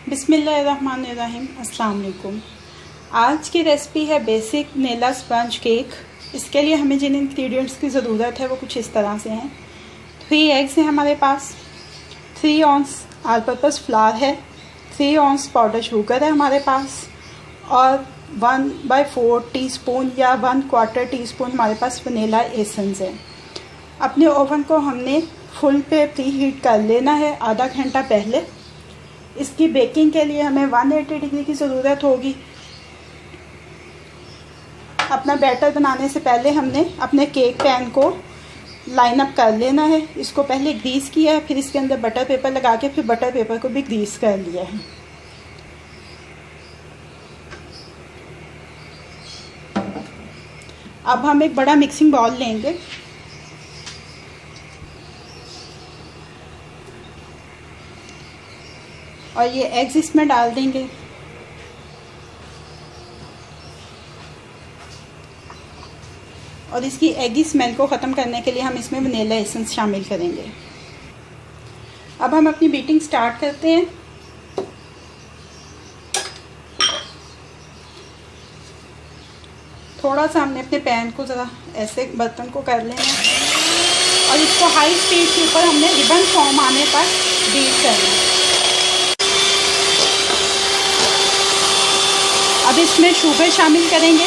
बिस्मिल्लाहिर्रहमानिर्रहीम। अस्सलाम वालेकुम। आज की रेसिपी है बेसिक वनीला स्पंज केक। इसके लिए हमें जिन इंग्रेडिएंट्स की ज़रूरत है वो कुछ इस तरह से हैं। 3 एग्स हैं हमारे पास, 3 ऑन्स ऑल पर्पज़ फ्लावर है, 3 ऑन्स पाउडर शुगर है हमारे पास, और 1/4 टीस्पून या 1/4 टीस्पून हमारे पास वनीला एसेंस है। अपने ओवन को हमने फुल पे प्री हीट कर लेना है आधा घंटा पहले। इसकी बेकिंग के लिए हमें 180 डिग्री की ज़रूरत होगी। अपना बैटर बनाने से पहले हमने अपने केक पैन को लाइन अप कर लेना है। इसको पहले ग्रीस किया है, फिर इसके अंदर बटर पेपर लगा के फिर बटर पेपर को भी ग्रीस कर लिया है। अब हम एक बड़ा मिक्सिंग बाउल लेंगे। और ये एग्स इसमें डाल देंगे। और इसकी एगी स्मेल को ख़त्म करने के लिए हम इसमें वनीला एसेंस शामिल करेंगे। अब हम अपनी बीटिंग स्टार्ट करते हैं। थोड़ा सा हमने अपने पैन को ज़रा ऐसे बर्तन को कर लेना है और इसको हाई स्पीड के ऊपर हमने रिबन फॉर्म आने तक बीट करना है। अब इसमें शुगर शामिल करेंगे।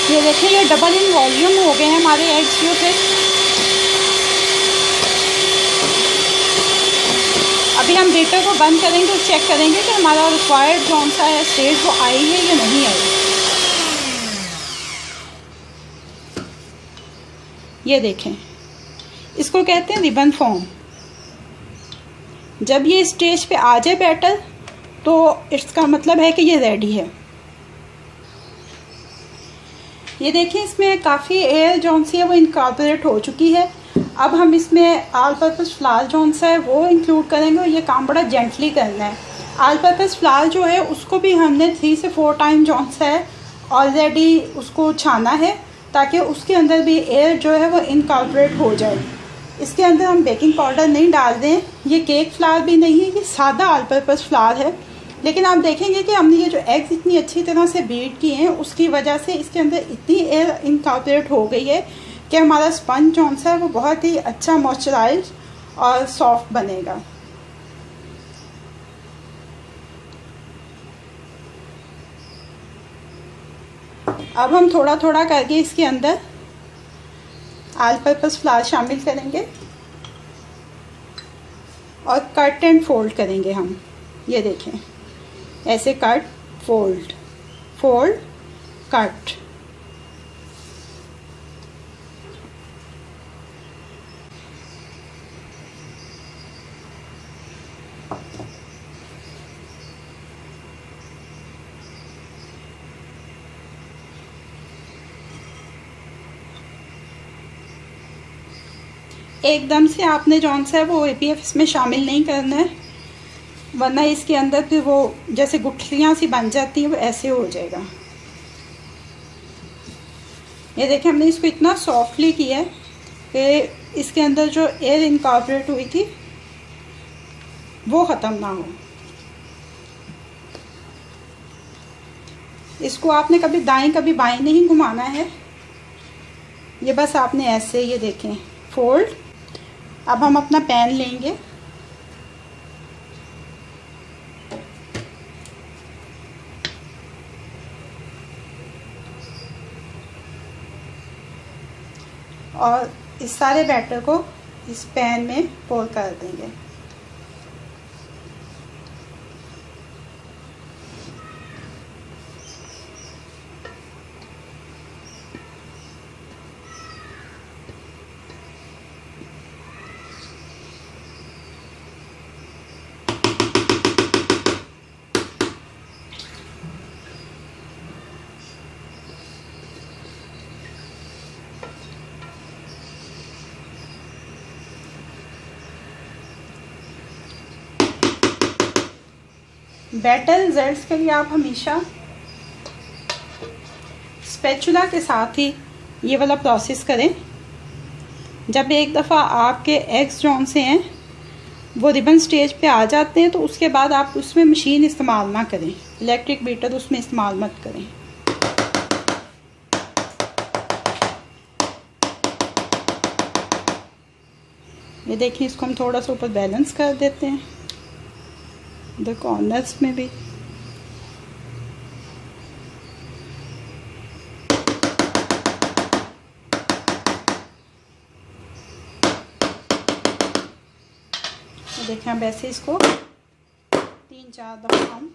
ये देखिए, ये डबल इन वॉल्यूम हो गए हैं हमारे एग्स जो थे। अभी हम बीटर को बंद करेंगे और चेक करेंगे कि हमारा रिक्वायर्ड कौन सा है स्टेज वो आई है या नहीं आई। ये देखें, इसको कहते हैं रिबन फॉर्म। जब ये स्टेज पे आ जाए बैटर तो इसका मतलब है कि ये रेडी है। ये देखिए, इसमें काफ़ी एयर जौन सी है वो इनकॉर्पोरेट हो चुकी है। अब हम इसमें ऑल पर्पज़ फ्लावर जौन सा है वो इंक्लूड करेंगे और ये काम बड़ा जेंटली करना है। ऑल पर्पज़ फ्लावर जो है उसको भी हमने 3 से 4 टाइम जौन सा है ऑलरेडी उसको छाना है ताकि उसके अंदर भी एयर जो है वो इनकॉर्पोरेट हो जाए। इसके अंदर हम बेकिंग पाउडर नहीं डाल दें। ये केक फ्लावर भी नहीं है, ये सादा ऑल पर्पज़ फ्लावर है। लेकिन आप देखेंगे कि हमने ये जो एग्स इतनी अच्छी तरह से बीट किए हैं उसकी वजह से इसके अंदर इतनी एयर इनकॉर्पोरेट हो गई है कि हमारा स्पंज जौन सा है वो बहुत ही अच्छा मॉइस्चराइज और सॉफ्ट बनेगा। अब हम थोड़ा थोड़ा करके इसके अंदर ऑल पर्पज़ फ्लावर शामिल करेंगे और कट एंड फोल्ड करेंगे हम। ये देखें, ऐसे कट फोल्ड फोल्ड कट। एकदम से आपने जौन सा है वो APF इसमें शामिल नहीं करना है, वरना इसके अंदर फिर वो जैसे गुठलियाँ सी बन जाती हैं वो ऐसे हो जाएगा। ये देखिए, हमने इसको इतना सॉफ्टली किया है कि इसके अंदर जो एयर इनकॉर्पोरेट हुई थी वो ख़त्म ना हो। इसको आपने कभी दाएं कभी बाएं नहीं घुमाना है, ये बस आपने ऐसे, ये देखें, फोल्ड। अब हम अपना पैन लेंगे और इस सारे बैटर को इस पैन में पोर कर देंगे। बेटर रिजल्ट्स के लिए आप हमेशा स्पैचुला के साथ ही ये वाला प्रोसेस करें। जब एक दफ़ा आपके एग्स जौन से हैं वो रिबन स्टेज पे आ जाते हैं तो उसके बाद आप उसमें मशीन इस्तेमाल ना करें, इलेक्ट्रिक बीटर उसमें इस्तेमाल मत करें। ये देखिए, इसको हम थोड़ा सा ऊपर बैलेंस कर देते हैं इधर कॉर्नर्स में भी। देखें अब ऐसे इसको 3-4 दफ़ा हम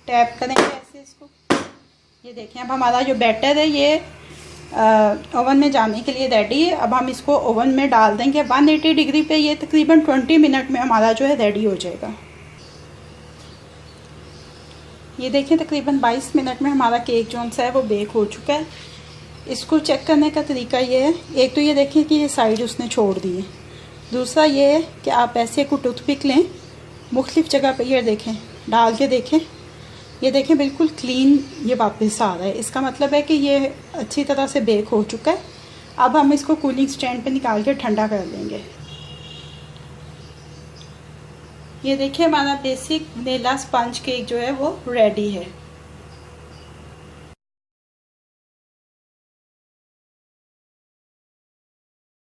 टैप करेंगे ऐसे इसको। ये देखें अब हमारा जो बैटर है ये ओवन में जाने के लिए रेडी है। अब हम इसको ओवन में डाल देंगे 180 डिग्री पे। ये तकरीबन 20 मिनट में हमारा जो है रेडी हो जाएगा। ये देखें तकरीबन 22 मिनट में हमारा केक जो सा है वो बेक हो चुका है। इसको चेक करने का तरीका ये है, एक तो ये देखें कि ये साइड उसने छोड़ दी है, दूसरा ये है कि आप ऐसे को टूथपिक लें, मुख्तलिफ जगह पे ये देखें डाल के देखें, ये देखें बिल्कुल क्लीन ये वापस आ रहा है। इसका मतलब है कि ये अच्छी तरह से बेक हो चुका है। अब हम इसको कूलिंग स्टैंड पे निकाल के ठंडा कर देंगे। ये देखिए हमारा बेसिक वनीला स्पंज केक जो है वो रेडी है।